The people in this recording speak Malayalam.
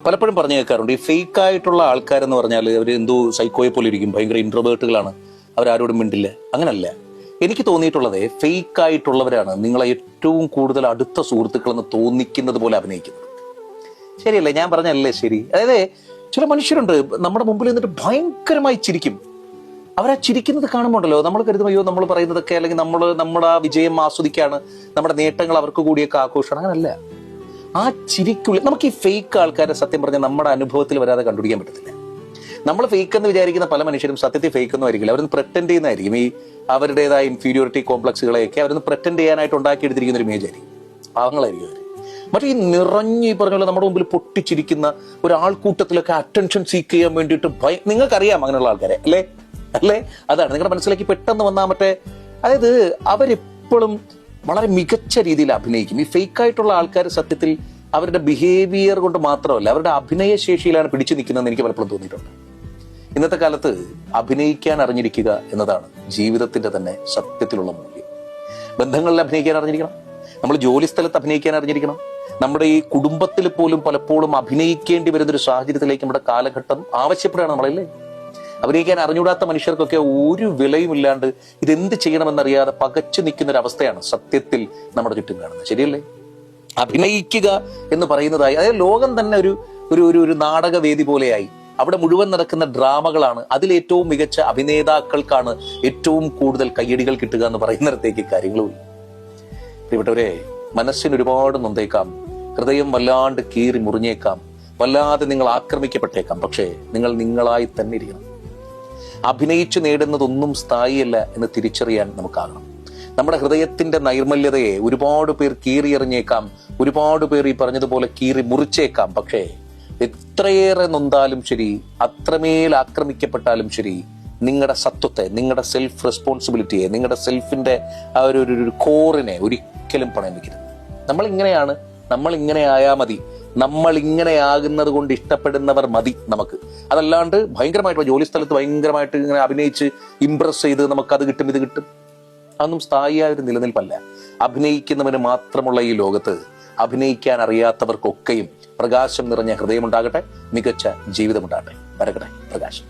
പലപ്പോഴും പറഞ്ഞു കേൾക്കാറുണ്ട്, ഈ ഫേക്ക് ആയിട്ടുള്ള ആൾക്കാരെന്ന് പറഞ്ഞാൽ അവർ എന്തോ സൈക്കോയെ പോലെ ഇരിക്കും, ഭയങ്കര ഇൻട്രോവേർട്ടുകളാണ്, അവരാരോടും മിണ്ടില്ല. അങ്ങനല്ല. എനിക്ക് തോന്നിയിട്ടുള്ളത് ഫേക്ക് ആയിട്ടുള്ളവരാണ് നിങ്ങളെ ഏറ്റവും കൂടുതൽ അടുത്ത സുഹൃത്തുക്കളെന്ന് തോന്നിക്കുന്നത് പോലെ അഭിനയിക്കുന്നത്. ശരിയല്ലേ? ഞാൻ പറഞ്ഞല്ലേ ശരി? അതായത് ചില മനുഷ്യരുണ്ട് നമ്മുടെ മുമ്പിൽ നിന്നിട്ട് ഭയങ്കരമായി ചിരിക്കും. അവരാ ചിരിക്കുന്നത് കാണുമ്പോണ്ടല്ലോ നമ്മൾ കരുതും അയ്യോ നമ്മൾ പറയുന്നതൊക്കെ, അല്ലെങ്കിൽ നമ്മുടെ ആ വിജയം ആസ്വദിക്കാണ്, നമ്മുടെ നേട്ടങ്ങൾ അവർക്ക് കൂടിയൊക്കെ ആഘോഷമാണ്. അങ്ങനല്ല. ആ ചിരിക്കുള്ളിൽ നമുക്ക് ഈ ഫേക്ക് ആൾക്കാരെ സത്യം പറഞ്ഞാൽ നമ്മുടെ അനുഭവത്തിൽ വരാതെ കണ്ടുപിടിക്കാൻ പറ്റത്തില്ല. നമ്മൾ ഫേക്ക് എന്ന് വിചാരിക്കുന്ന പല മനുഷ്യരും സത്യത്തിൽ ഫേക്ക് ഒന്നും ആയിരിക്കില്ല. അവരൊന്ന് പ്രെറ്റൻഡ് ചെയ്യുന്നതായിരിക്കും. ഈ അവരുടേതായ ഇൻഫീരിയോറിറ്റി കോംപ്ലക്സുകളെയൊക്കെ അവരൊന്ന് പ്രെറ്റൻഡ് ചെയ്യാനായിട്ട് ഉണ്ടാക്കിയെടുത്തിരിക്കുന്ന ഒരു ഇമേജ് ആയിരിക്കും. പാവങ്ങളായിരിക്കും അവർ. മറ്റേ ഈ നിറഞ്ഞ് ഈ പറഞ്ഞ പോലെ നമ്മുടെ മുമ്പിൽ പൊട്ടിച്ചിരിക്കുന്ന ഒരാൾക്കൂട്ടത്തിലൊക്കെ അറ്റൻഷൻ സീക്ക് ചെയ്യാൻ വേണ്ടിയിട്ട് നിങ്ങൾക്കറിയാം അങ്ങനെയുള്ള ആൾക്കാരെ, അല്ലേ? അതാണ് നിങ്ങളുടെ മനസ്സിലേക്ക് പെട്ടെന്ന് വന്നാൽ മറ്റേ, അതായത് അവരെപ്പോഴും വളരെ മികച്ച രീതിയിൽ അഭിനയിക്കും. ഈ ഫേക്ക് ആയിട്ടുള്ള ആൾക്കാർ സത്യത്തിൽ അവരുടെ ബിഹേവിയർ കൊണ്ട് മാത്രമല്ല, അവരുടെ അഭിനയ ശേഷിയിലാണ് പിടിച്ചു നിൽക്കുന്നതെന്ന് എനിക്ക് പലപ്പോഴും തോന്നിയിട്ടുണ്ട്. ഇന്നത്തെ കാലത്ത് അഭിനയിക്കാൻ അറിഞ്ഞിരിക്കുക എന്നതാണ് ജീവിതത്തിന്റെ തന്നെ സത്യത്തിലുള്ള മൂല്യം. ബന്ധങ്ങളിൽ അഭിനയിക്കാൻ അറിഞ്ഞിരിക്കണം, നമ്മൾ ജോലി സ്ഥലത്ത് അഭിനയിക്കാൻ അറിഞ്ഞിരിക്കണം, നമ്മുടെ ഈ കുടുംബത്തിൽ പോലും പലപ്പോഴും അഭിനയിക്കേണ്ടി വരുന്നൊരു സാഹചര്യത്തിലേക്ക് നമ്മുടെ കാലഘട്ടം ആവശ്യപ്പെടുകയാണ് നമ്മളല്ലേ. അഭിനയിക്കാൻ അറിഞ്ഞൂടാത്ത മനുഷ്യർക്കൊക്കെ ഒരു വിലയും ഇല്ലാണ്ട് ഇതെന്ത് ചെയ്യണമെന്നറിയാതെ പകച്ചു നിൽക്കുന്ന ഒരു അവസ്ഥയാണ് സത്യത്തിൽ നമ്മുടെ ചുറ്റും കാണുന്നത്. ശരിയല്ലേ? അഭിനയിക്കുക എന്ന് പറയുന്നതായി, അതായത് ലോകം തന്നെ ഒരു നാടകവേദി പോലെയായി. അവിടെ മുഴുവൻ നടക്കുന്ന ഡ്രാമകളാണ്. അതിലേറ്റവും മികച്ച അഭിനേതാക്കൾക്കാണ് ഏറ്റവും കൂടുതൽ കയ്യടികൾ കിട്ടുക എന്ന് പറയുന്നിടത്തേക്ക് കാര്യങ്ങൾ പോയി. പ്രിയപ്പെട്ടവരെ, മനസ്സിന് ഒരുപാട് നൊന്തേക്കാം, ഹൃദയം വല്ലാണ്ട് കീറി മുറിഞ്ഞേക്കാം, വല്ലാതെ നിങ്ങൾ ആക്രമിക്കപ്പെട്ടേക്കാം. പക്ഷേ നിങ്ങൾ നിങ്ങളായി തന്നെ ഇരിക്കണം. അഭിനയിച്ചു നേടുന്നതൊന്നും സ്ഥായിയല്ല എന്ന് തിരിച്ചറിയാൻ നമുക്കാകണം. നമ്മുടെ ഹൃദയത്തിന്റെ നൈർമല്യതയെ ഒരുപാട് പേർ കീറിയെറിഞ്ഞേക്കാം, ഒരുപാട് പേർ ഈ പറഞ്ഞതുപോലെ കീറി മുറിച്ചേക്കാം. പക്ഷേ എത്രയേറെ നൊന്താലും ശരി, അത്രമേൽ ആക്രമിക്കപ്പെട്ടാലും ശരി, നിങ്ങളുടെ സത്വത്തെ, നിങ്ങളുടെ സെൽഫ് റെസ്പോൺസിബിലിറ്റിയെ, നിങ്ങളുടെ സെൽഫിന്റെ ആ ഒരു കോറിനെ ഒരിക്കലും പണയം വെക്കരുത്. നമ്മൾ ഇങ്ങനെ ആയാൽ മതി, നമ്മൾ ഇങ്ങനെ ആകുന്നത് കൊണ്ട് ഇഷ്ടപ്പെടുന്നവർ മതി നമുക്ക്. അതല്ലാണ്ട് ഭയങ്കരമായിട്ട് ജോലി സ്ഥലത്ത് ഭയങ്കരമായിട്ട് ഇങ്ങനെ അഭിനയിച്ച് ഇംപ്രസ് ചെയ്ത് നമുക്ക് അത് കിട്ടും ഇത് കിട്ടും, അതൊന്നും സ്ഥായിയായ ഒരു നിലനിൽപ്പല്ല. അഭിനയിക്കുന്നവന് മാത്രമുള്ള ഈ ലോകത്ത് അഭിനയിക്കാൻ അറിയാത്തവർക്കൊക്കെയും പ്രകാശം നിറഞ്ഞ ഹൃദയമുണ്ടാകട്ടെ, മികച്ച ജീവിതമുണ്ടാകട്ടെ. വരകട്ടെ പ്രകാശം.